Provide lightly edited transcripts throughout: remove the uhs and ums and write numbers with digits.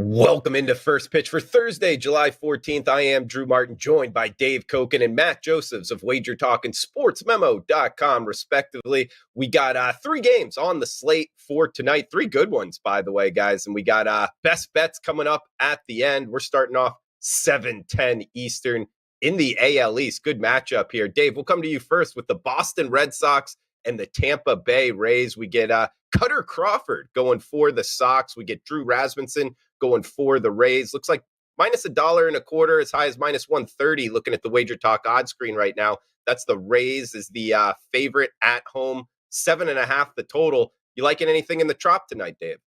Welcome into First Pitch for Thursday, July 14th. I am Drew Martin, joined by Dave Koken and Matt Josephs of WagerTalk and SportsMemo.com, respectively. We got three games on the slate for tonight. Three good ones, by the way, guys. And we got best bets coming up at the end. We're starting off 7:10 Eastern in the AL East. Good matchup here. Dave, we'll come to you first with the Boston Red Sox and the Tampa Bay Rays. We get Cutter Crawford going for the Sox. We get Drew Rasmussen going for the Rays. Looks like minus $1.25, as high as minus 130. Looking at the WagerTalk odds screen right now, that's the Rays is the favorite at home. 7.5 the total. You liking anything in the trop tonight, Dave?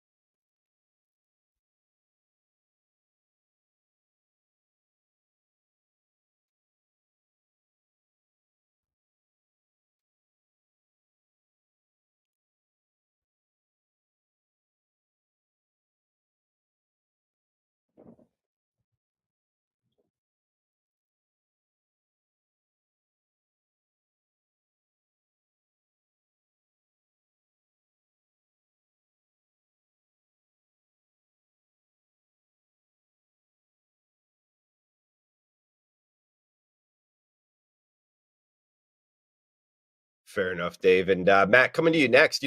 Fair enough, Dave. And Matt, coming to you next.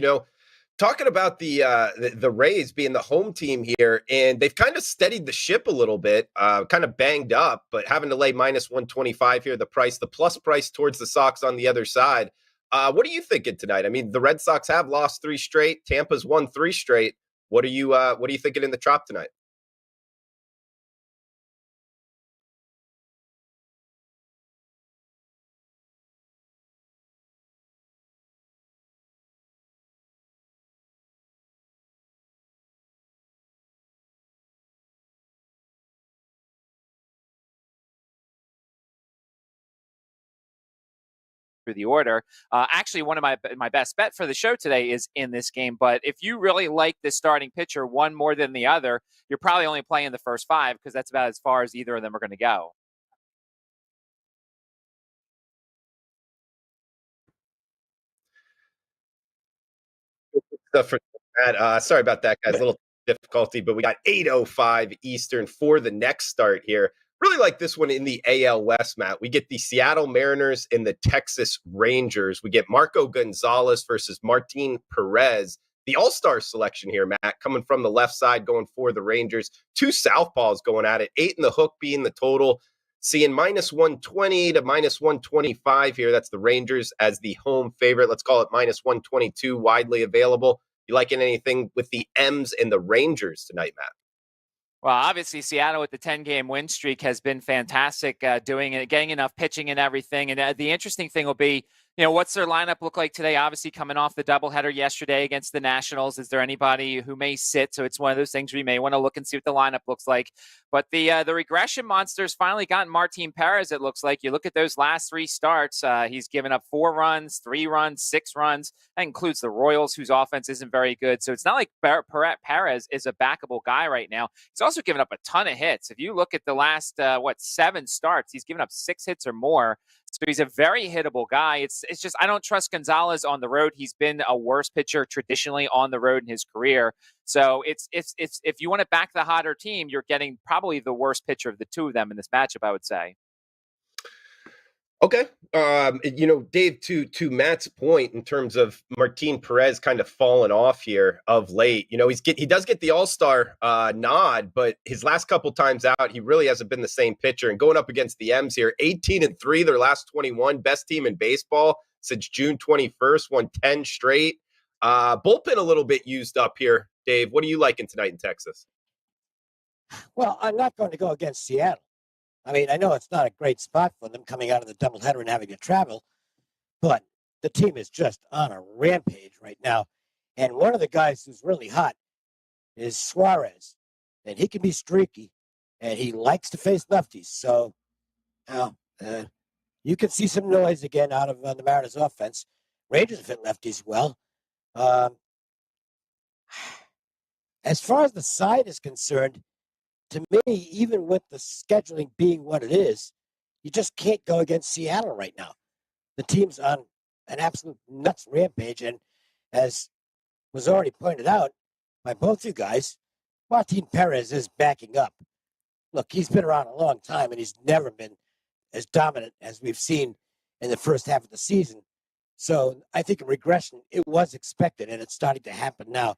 Talking about the Rays being the home team here, and they've kind of steadied the ship a little bit, kind of banged up, but having to lay minus 125 here, the plus price towards the Sox on the other side. What are you thinking tonight? I mean, the Red Sox have lost three straight. Tampa's won three straight. What are you thinking in the trop tonight? Through the order. Actually, one of my best bet for the show today is in this game. But if you really like the starting pitcher one more than the other, you're probably only playing the first five because that's about as far as either of them are going to go. For that, sorry about that, guys. A little difficulty, but we got 8:05 Eastern for the next start here. Really like this one in the AL West, Matt. We get the Seattle Mariners and the Texas Rangers. We get Marco Gonzalez versus Martin Perez. The all-star selection here, Matt, coming from the left side, going for the Rangers. Two southpaws going at it. 8 in the hook being the total. Seeing minus 120 to minus 125 here. That's the Rangers as the home favorite. Let's call it minus 122, widely available. You liking anything with the M's and the Rangers tonight, Matt? Well, obviously, Seattle with the 10-game win streak has been fantastic, doing it, getting enough pitching and everything. And the interesting thing will be, what's their lineup look like today? Obviously, coming off the doubleheader yesterday against the Nationals, is there anybody who may sit? So it's one of those things we may want to look and see what the lineup looks like. But the regression monster's finally gotten Martin Perez, it looks like. You look at those last three starts, he's given up 4 runs, 3 runs, 6 runs. That includes the Royals, whose offense isn't very good. So it's not like Perez is a backable guy right now. He's also given up a ton of hits. If you look at the last, 7 starts, he's given up 6 hits or more. So he's a very hittable guy. It's just I don't trust Gonzalez on the road. He's been a worse pitcher traditionally on the road in his career. So it's if you want to back the hotter team, you're getting probably the worst pitcher of the two of them in this matchup, I would say. Okay. Dave, to Matt's point in terms of Martin Perez kind of falling off here of late, he does get the All-Star nod, but his last couple times out, he really hasn't been the same pitcher. And going up against the M's here, 18-3, their last 21, best team in baseball since June 21st, won 10 straight. Bullpen a little bit used up here. Dave, what are you liking tonight in Texas? Well, I'm not going to go against Seattle. I mean, I know it's not a great spot for them coming out of the doubleheader and having to travel, but the team is just on a rampage right now. And one of the guys who's really hot is Suarez, and he can be streaky, and he likes to face lefties. So, you could see some noise again out of the Mariners' offense. Rangers have hit lefties well. As far as the side is concerned, to me, even with the scheduling being what it is, you just can't go against Seattle right now. The team's on an absolute nuts rampage, and as was already pointed out by both you guys, Martin Perez is backing up. Look, he's been around a long time, and he's never been as dominant as we've seen in the first half of the season. So I think a regression, it was expected, and it's starting to happen now.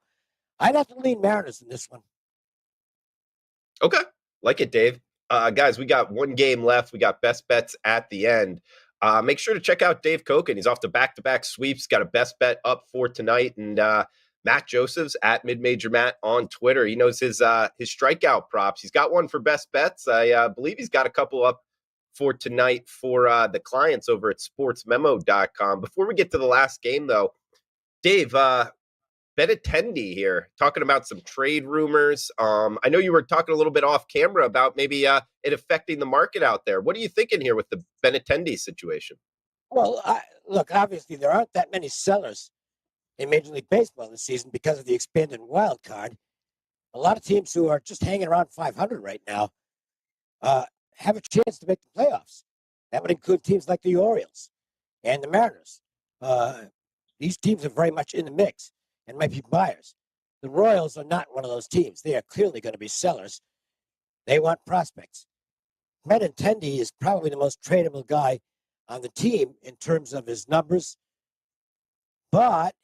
I'd have to lean Mariners in this one. Okay. Like it, Dave. Guys, we got one game left. We got best bets at the end. Make sure to check out Dave Koken. He's off to back-to-back sweeps. Got a best bet up for tonight. And Matt Josephs at Mid-Major Matt on Twitter. He knows his strikeout props. He's got one for best bets. I believe he's got a couple up for tonight for the clients over at sportsmemo.com. Before we get to the last game, though, Dave, Benintendi here, talking about some trade rumors. I know you were talking a little bit off camera about maybe it affecting the market out there. What are you thinking here with the Benintendi situation? Well, look, obviously there aren't that many sellers in Major League Baseball this season because of the expanded wild card. A lot of teams who are just hanging around 500 right now have a chance to make the playoffs. That would include teams like the Orioles and the Mariners. These teams are very much in the mix and might be buyers. The Royals are not one of those teams. They are clearly going to be sellers. They want prospects. Benintendi is probably the most tradable guy on the team in terms of his numbers. But,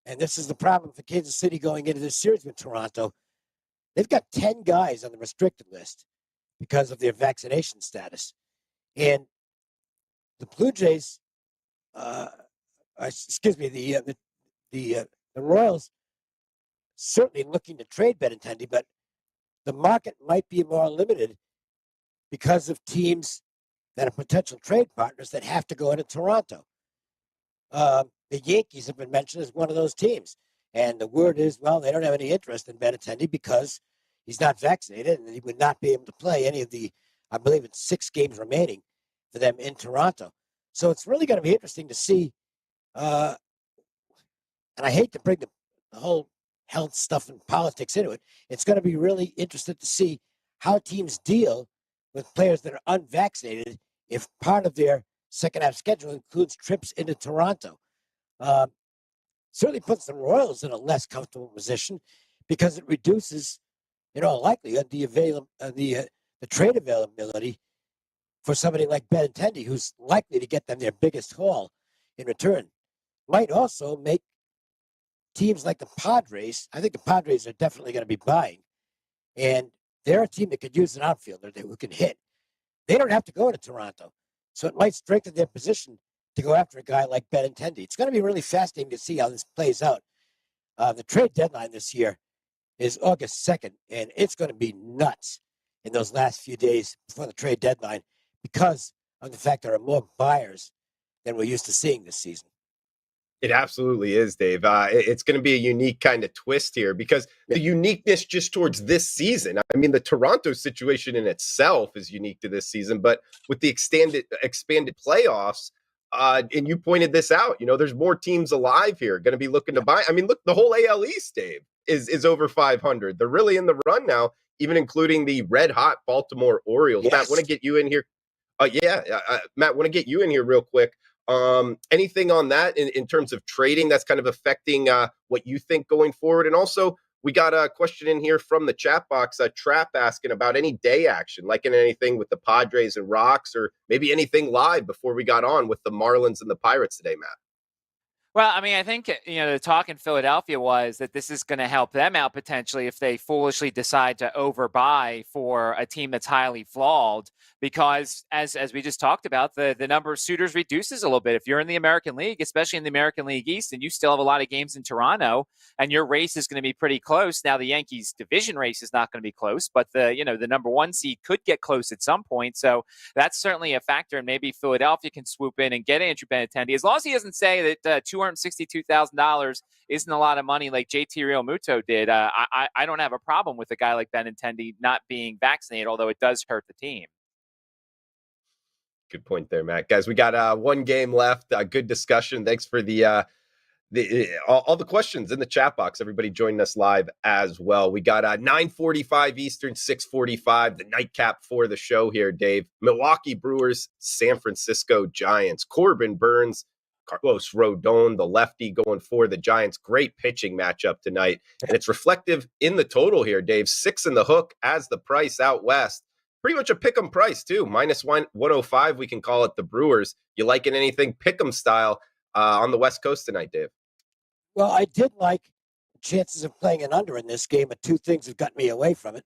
and this is the problem for Kansas City going into this series with Toronto, they've got 10 guys on the restricted list because of their vaccination status. And the Blue Jays, the Royals certainly looking to trade Benintendi, but the market might be more limited because of teams that are potential trade partners that have to go into Toronto. The Yankees have been mentioned as one of those teams. And the word is, well, they don't have any interest in Benintendi because he's not vaccinated and he would not be able to play any of the, I believe it's 6 games remaining for them in Toronto. So it's really going to be interesting to see. And I hate to bring the whole health stuff and politics into it. It's going to be really interesting to see how teams deal with players that are unvaccinated if part of their second half schedule includes trips into Toronto. Certainly puts the Royals in a less comfortable position because it reduces, likelihood the trade availability for somebody like Benintendi, who's likely to get them their biggest haul in return. Might also make teams like the Padres, I think the Padres are definitely going to be buying, and they're a team that could use an outfielder who can hit. They don't have to go to Toronto, so it might strengthen their position to go after a guy like Benintendi. It's going to be really fascinating to see how this plays out. The trade deadline this year is August 2nd, and it's going to be nuts in those last few days before the trade deadline because of the fact there are more buyers than we're used to seeing this season. It absolutely is, Dave. It's going to be a unique kind of twist here because the uniqueness just towards this season. I mean, the Toronto situation in itself is unique to this season, but with the expanded playoffs, and you pointed this out, there's more teams alive here going to be looking to buy. I mean, look, the whole AL East, Dave, is over 500. They're really in the run now, even including the red hot Baltimore Orioles. Yes. Matt, want to get you in here. Matt, want to get you in here real quick. Anything on that in terms of trading that's kind of affecting what you think going forward? And also, we got a question in here from the chat box, Trap asking about any day action, like in anything with the Padres and Rocks, or maybe anything live before we got on with the Marlins and the Pirates today, Matt. Well, I mean, I think, the talk in Philadelphia was that this is going to help them out potentially if they foolishly decide to overbuy for a team that's highly flawed, because as we just talked about, the number of suitors reduces a little bit. If you're in the American League, especially in the American League East, and you still have a lot of games in Toronto and your race is going to be pretty close. Now, the Yankees division race is not going to be close, but the number 1 seed could get close at some point. So that's certainly a factor. And maybe Philadelphia can swoop in and get Andrew Benintendi, as long as he doesn't say that $262,000 isn't a lot of money like JT Realmuto did. I don't have a problem with a guy like Benintendi not being vaccinated, although it does hurt the team. Good point there, Matt. Guys, we got one game left. Good discussion. Thanks for all the questions in the chat box. Everybody joining us live as well. We got 9:45 Eastern, 6:45, the nightcap for the show here, Dave. Milwaukee Brewers, San Francisco Giants. Corbin Burnes Carlos Rodon, the lefty, going for the Giants. Great pitching matchup tonight. And it's reflective in the total here, Dave. 6 in the hook as the price out west. Pretty much a pick'em price, too. Minus 105, we can call it the Brewers. You liking anything pick'em style on the West Coast tonight, Dave? Well, I did like the chances of playing an under in this game, but two things have got me away from it.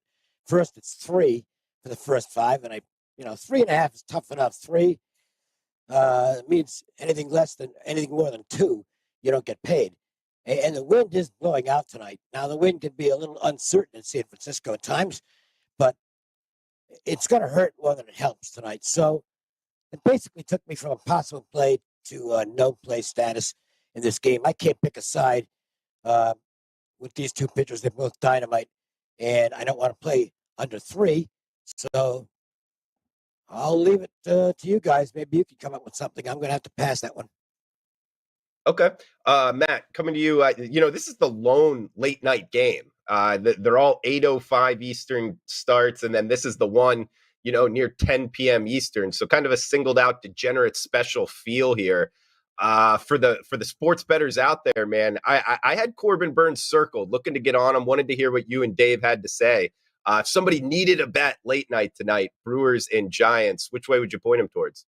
First, it's 3 for the first 5, and 3.5 is tough enough. 3 means anything more than 2, you don't get paid. And the wind is blowing out tonight. Now, the wind can be a little uncertain in San Francisco at times, but it's going to hurt more than it helps tonight. So it basically took me from a possible play to no play status in this game. I can't pick a side with these two pitchers. They're both dynamite, and I don't want to play under 3. So I'll leave it to you guys. Maybe you can come up with something. I'm going to have to pass that one. Okay. Matt, coming to you. This is the lone late night game. They're all 8:05 Eastern starts, and then this is the one, near 10 p.m. Eastern. So kind of a singled out degenerate special feel here. For the sports bettors out there, man, I had Corbin Burnes circled, looking to get on him. Wanted to hear what you and Dave had to say. If somebody needed a bet late night tonight, Brewers and Giants, which way would you point him towards?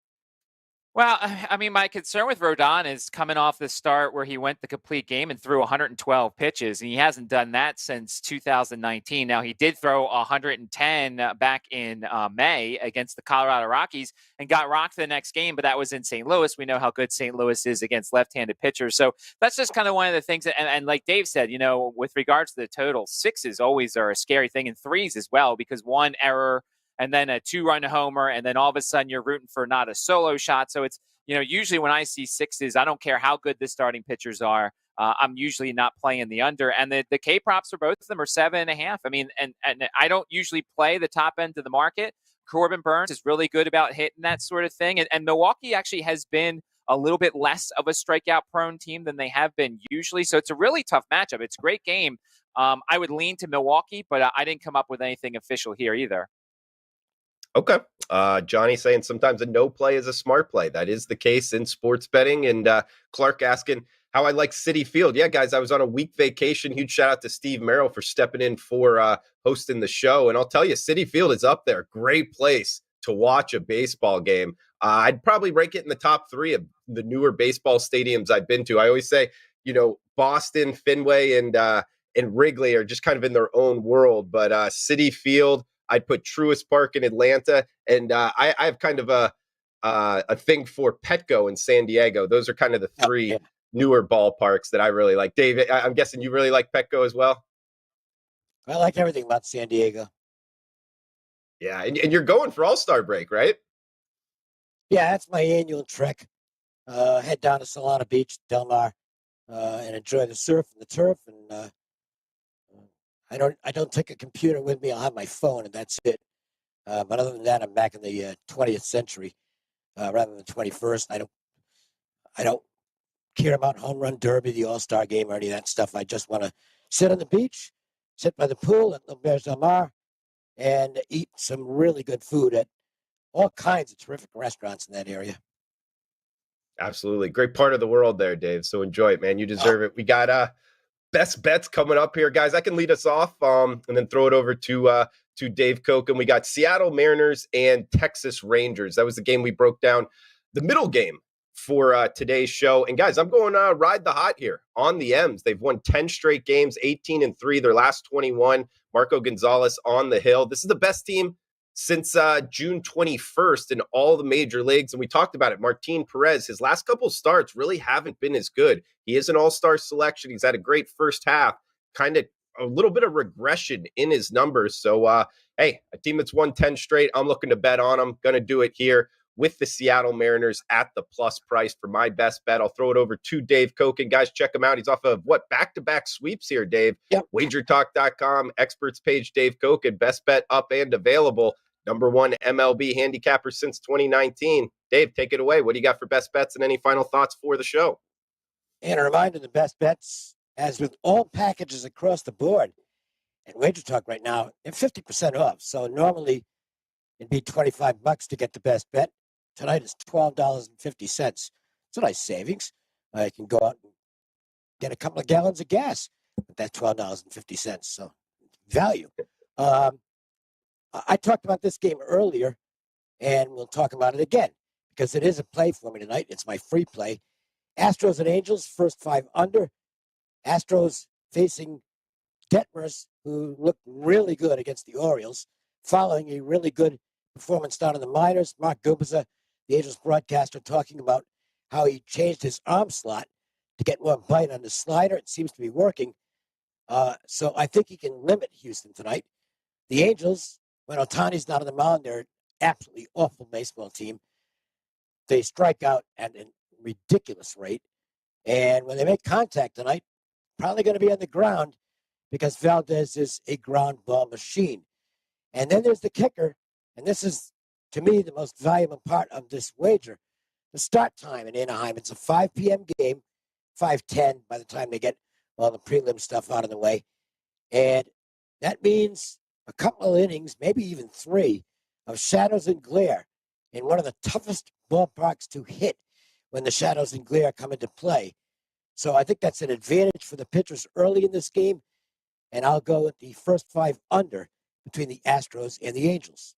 Well, I mean, my concern with Rodon is coming off the start where he went the complete game and threw 112 pitches, and he hasn't done that since 2019. Now, he did throw 110 back in May against the Colorado Rockies and got rocked the next game, but that was in St. Louis. We know how good St. Louis is against left-handed pitchers. So that's just kind of one of the things. And like Dave said, with regards to the total, 6s always are a scary thing, and 3s as well, because one error and then a 2-run homer, and then all of a sudden you're rooting for not a solo shot. So it's, usually when I see 6s, I don't care how good the starting pitchers are. I'm usually not playing the under. And the K props for both of them are 7.5. I mean, and I don't usually play the top end of the market. Corbin Burnes is really good about hitting that sort of thing. And Milwaukee actually has been a little bit less of a strikeout prone team than they have been usually. So it's a really tough matchup. It's a great game. I would lean to Milwaukee, but I didn't come up with anything official here either. Okay. Johnny saying sometimes a no play is a smart play. That is the case in sports betting. And Clark asking how I like Citi Field. Yeah, guys, I was on a week vacation. Huge shout out to Steve Merrill for stepping in for hosting the show. And I'll tell you, Citi Field is up there. Great place to watch a baseball game. I'd probably rank it in the top 3 of the newer baseball stadiums I've been to. I always say, Boston, Fenway, and Wrigley are just kind of in their own world. But Citi Field, I'd put Truist Park in Atlanta, and I have kind of a thing for Petco in San Diego. Those are kind of the 3 newer ballparks that I really like. David, I'm guessing you really like Petco as well? I like everything about San Diego. Yeah, and you're going for All-Star break, right? Yeah, that's my annual trek. Head down to Solana Beach, Del Mar, and enjoy the surf and the turf. And I don't take a computer with me. I'll have my phone, and that's it. But other than that, I'm back in the 20th century rather than the 21st. I don't care about home run derby, the All-Star game, or any of that stuff. I just want to sit on the beach, sit by the pool at L'Auberge Del Mar, and eat some really good food at all kinds of terrific restaurants in that area. Absolutely. Great part of the world there, Dave. So enjoy it, man. You deserve it. We got best bets coming up here, guys. I can lead us off and then throw it over to Dave Koch. And we got Seattle Mariners and Texas Rangers. That was the game we broke down, the middle game for today's show. And guys, I'm going to ride the hot here on the M's. They've won 10 straight games, 18-3, their last 21. Marco Gonzalez on the hill. This is the best team since June 21st in all the major leagues. And we talked about it. Martin Perez, his last couple starts really haven't been as good. He is an all-star selection. He's had a great first half, kind of a little bit of regression in his numbers. So, hey, a team that's won 10 straight, I'm looking to bet on them. Going to do it here with the Seattle Mariners at the plus price for my best bet. I'll throw it over to Dave Koch. And guys, check him out. He's off of back-to-back sweeps here, Dave. Yep. WagerTalk.com, experts page, Dave Koch, and best bet up and available. #1 MLB handicapper since 2019. Dave, take it away. What do you got for best bets and any final thoughts for the show? And a reminder, the best bets, as with all packages across the board, and WagerTalk right now, they're 50% off. So normally it'd be $25 to get the best bet. Tonight is $12.50. It's a nice savings. You can go out and get a couple of gallons of gas with that $12.50. So value. I talked about this game earlier, and we'll talk about it again because it is a play for me tonight. It's my free play. Astros and Angels, first 5 under. Astros facing Detmers, who looked really good against the Orioles, following a really good performance down in the minors. Mark Gubicza, the Angels broadcaster, talking about how he changed his arm slot to get more bite on the slider. It seems to be working. So I think he can limit Houston tonight. The Angels, when Ohtani's not on the mound, they're an absolutely awful baseball team. They strike out at a ridiculous rate. And when they make contact tonight, probably going to be on the ground because Valdez is a ground ball machine. And then there's the kicker, and this is, to me, the most valuable part of this wager, the start time in Anaheim. It's a 5 p.m. game, 5:10 by the time they get all the prelim stuff out of the way. And that means a couple of innings, maybe even 3, of shadows and glare in one of the toughest ballparks to hit when the shadows and glare come into play. So I think that's an advantage for the pitchers early in this game, and I'll go with the first 5 under between the Astros and the Angels.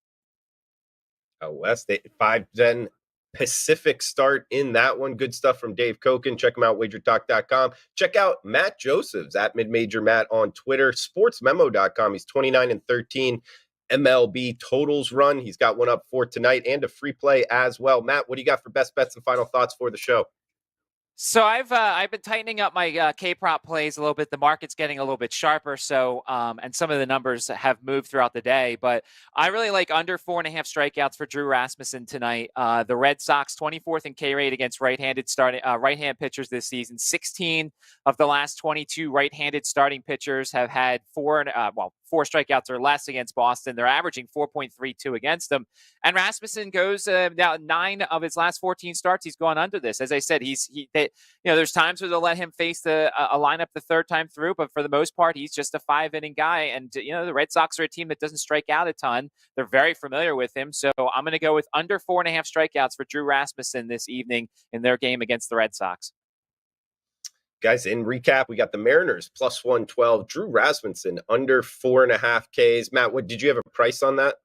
West 5-10 Pacific start in that one. Good stuff from Dave Koken. Check him out, WagerTalk.com. Check out Matt Josephs at MidMajor Matt on Twitter. SportsMemo.com. He's 29-13 MLB totals run. He's got one up for tonight and a free play as well. Matt, what do you got for best bets and final thoughts for the show? So I've been tightening up my K-prop plays a little bit. The market's getting a little bit sharper. So and some of the numbers have moved throughout the day, but I really like under 4.5 strikeouts for Drew Rasmussen tonight. The Red Sox 24th in K rate against right-hand pitchers this season. 16 of the last 22 right-handed starting pitchers have had 4 strikeouts or less against Boston. They're averaging 4.32 against them. And Rasmussen goes now 9 of his last 14 starts. He's gone under this. As I said, there's times where they'll let him face a lineup the third time through, but for the most part, he's just a 5-inning guy. And, the Red Sox are a team that doesn't strike out a ton. They're very familiar with him. So I'm going to go with under 4.5 strikeouts for Drew Rasmussen this evening in their game against the Red Sox. Guys, in recap, we got the Mariners plus 112, Drew Rasmussen under 4.5 Ks. Matt, what did you have a price on that?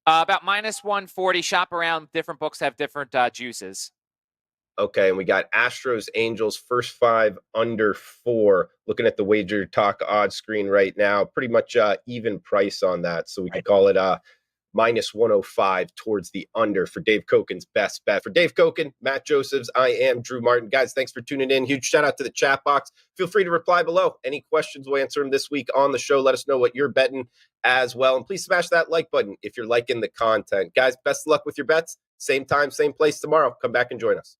About minus 140. Shop around. Different books have different juices. Okay, and we got Astros, Angels, first 5 under 4. Looking at the Wager Talk odds screen right now, pretty much even price on that. So we could call it minus 105 towards the under for Dave Koken's best bet. For Dave Koken, Matt Josephs, I am Drew Martin. Guys, thanks for tuning in. Huge shout out to the chat box. Feel free to reply below. Any questions, we'll answer them this week on the show. Let us know what you're betting as well. And please smash that like button if you're liking the content. Guys, best of luck with your bets. Same time, same place tomorrow. Come back and join us.